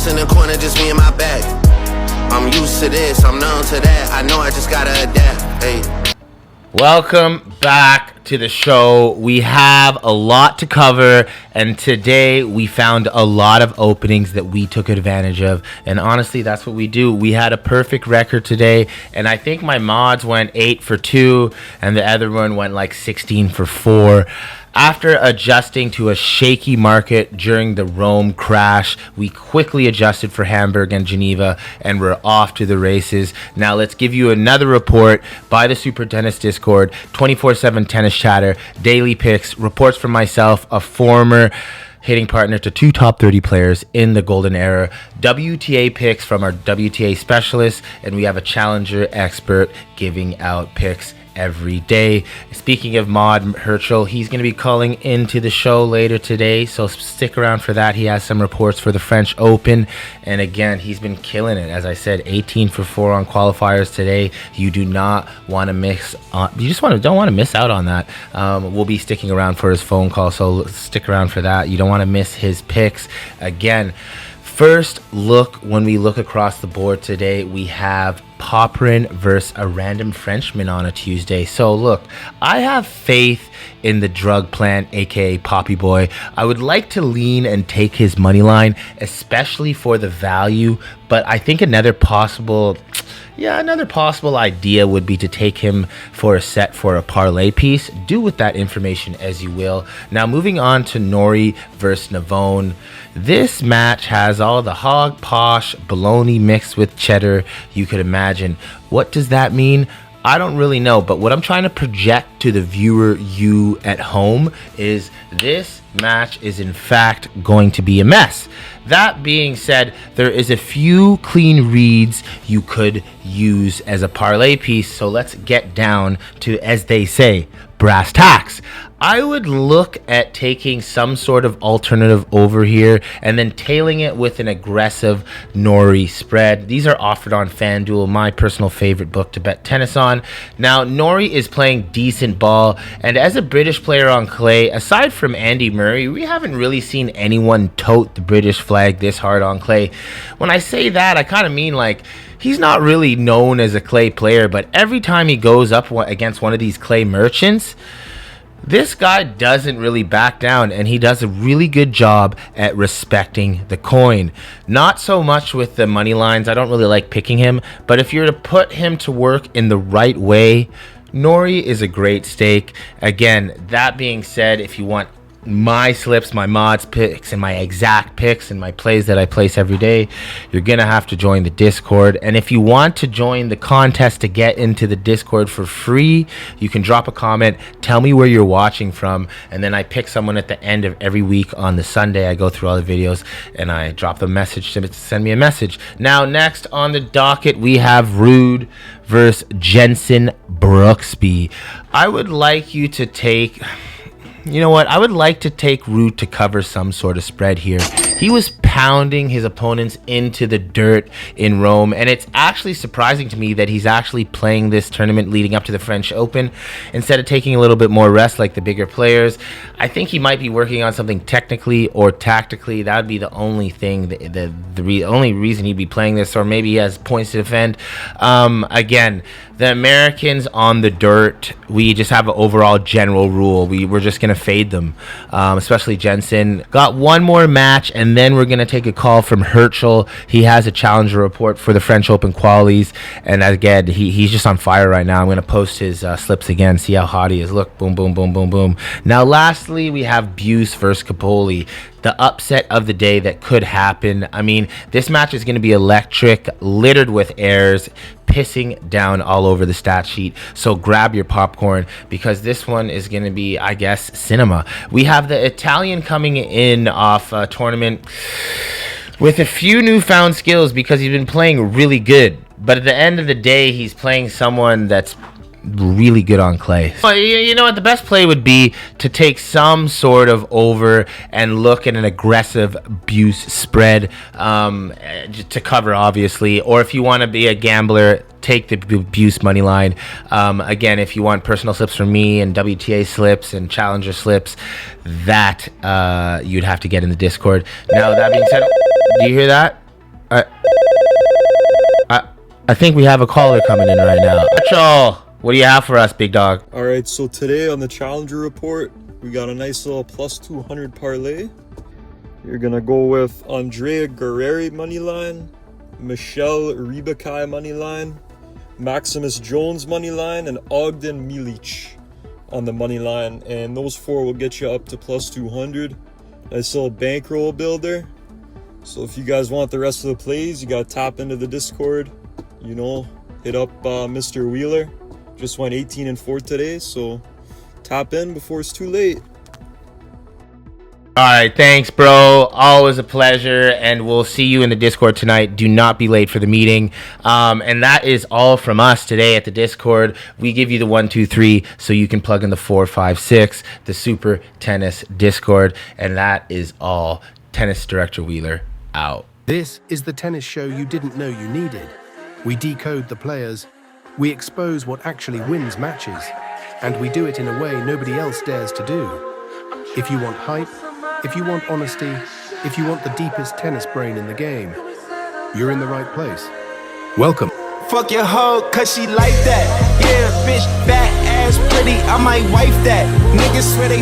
house in the corner, just me and my bag. I'm used to this, I'm numb to that. I know I just gotta adapt. Hey. Welcome back to the show. We have a lot to cover, and today we found a lot of openings that we took advantage of, and honestly, that's what we do. We had a perfect record today, and I think my mods went 8 for 2, and the other one went like 16 for 4. After adjusting to a shaky market during the Rome crash, we quickly adjusted for Hamburg and Geneva, and we're off to the races. Now let's give you another report by the Super Tennis Discord, 24/7 tennis chatter, daily picks, reports from myself, a former hitting partner to 2 top 30 players in the golden era, WTA picks from our WTA specialists, and we have a challenger expert giving out picks every day. Speaking of Mod Herschel, he's going to be calling into the show later today, so stick around for that. He has some reports for the French Open, and again, he's been killing it. As I said, 18 for 4 on qualifiers today. You do not want to miss don't want to miss out on that. We'll be sticking around for his phone call, so stick around for that. You don't want to miss his picks. Again, first look, when we look across the board today, we have Poprin versus a random Frenchman on a Tuesday. So look, I have faith in the drug plant, aka Poppy Boy. I would like to lean and take his money line, especially for the value, but I think another possible idea would be to take him for a set for a parlay piece. Do with that information as you will. Now moving on to Norrie versus Navone. This match has all the hog posh bologna mixed with cheddar you could imagine. What does that mean? I don't really know, but what I'm trying to project to the viewer, you at home, is this match is in fact going to be a mess. That being said, there is a few clean reads you could use as a parlay piece, so let's get down to, as they say, brass tacks. I would look at taking some sort of alternative over here and then tailing it with an aggressive Norrie spread. These are offered on FanDuel, my personal favorite book to bet tennis on. Now, Norrie is playing decent ball, and as a British player on clay, aside from Andy Murray, we haven't really seen anyone tote the British flag this hard on clay. When I say that, I kind of mean like, he's not really known as a clay player, but every time he goes up against one of these clay merchants, this guy doesn't really back down, and he does a really good job at respecting the coin. Not so much with the money lines. I don't really like picking him, but if you're to put him to work in the right way, Norrie is a great stake. Again, that being said, if you want my slips, my mods picks, and my exact picks and my plays that I place every day, you're gonna have to join the Discord. And if you want to join the contest to get into the Discord for free, you can drop a comment, tell me where you're watching from, and then I pick someone at the end of every week on the Sunday. I go through all the videos and I drop the message to send me a message. Now next on the docket, we have Rude versus Jensen Brooksby. I would like you to take... You know what? I would like to take Ruud to cover some sort of spread here. He was pounding his opponents into the dirt in Rome, and it's actually surprising to me that he's actually playing this tournament leading up to the French Open instead of taking a little bit more rest like the bigger players. I think he might be working on something technically or tactically. That would be the only thing, the only reason he'd be playing this, or maybe he has points to defend. Again, the Americans on the dirt, we just have an overall general rule. We're just going to fade them, especially Jensen. Got one more match, and then we're going to take a call from Herschel. He has a challenger report for the French Open qualies, and again, he's just on fire right now. I'm going to post his slips again, see how hot he is. Look, boom, boom, boom, boom, boom. Now, lastly, we have Buse versus Capoli. The upset of the day that could happen. I mean, this match is going to be electric, littered with errors, pissing down all over the stat sheet. So grab your popcorn, because this one is going to be, I guess, cinema. We have the Italian coming in off a tournament with a few newfound skills because he's been playing really good. But at the end of the day, he's playing someone that's really good on clay. Well, you know what, the best play would be to take some sort of over and look at an aggressive Buse spread to cover, obviously, or if you want to be a gambler, take the Buse money line. Again, if you want personal slips from me and WTA slips and challenger slips, that you'd have to get in the Discord. Now, that being said, do you hear that? I think we have a caller coming in right now. Achol, what do you have for us, big dog? All right, so today on the Challenger Report, we got a nice little plus 200 parlay. You're gonna go with Andrea Guerreri moneyline, Michelle Ribakai moneyline, Maximus Jones moneyline, and Ogden Milic on the moneyline. And those four will get you up to plus 200. Nice little bankroll builder. So if you guys want the rest of the plays, you gotta tap into the Discord. You know, hit up Mr. Wheeler. Just went 18-4 today, so tap in before it's too late. All right, thanks, bro. Always a pleasure, and we'll see you in the Discord tonight. Do not be late for the meeting. And that is all from us today at the Discord. We give you the 1, 2, 3, so you can plug in the 4, 5, 6, the Super Tennis Discord, and that is all. Tennis Director Wheeler out. This is the tennis show you didn't know you needed. We decode the players, we expose what actually wins matches, and we do it in a way nobody else dares to do. If you want hype, if you want honesty, if you want the deepest tennis brain in the game, you're in the right place. Welcome. Fuck your hoe, cause she like that. Yeah, bitch, fat ass, pretty, I might wife that. Niggas swear they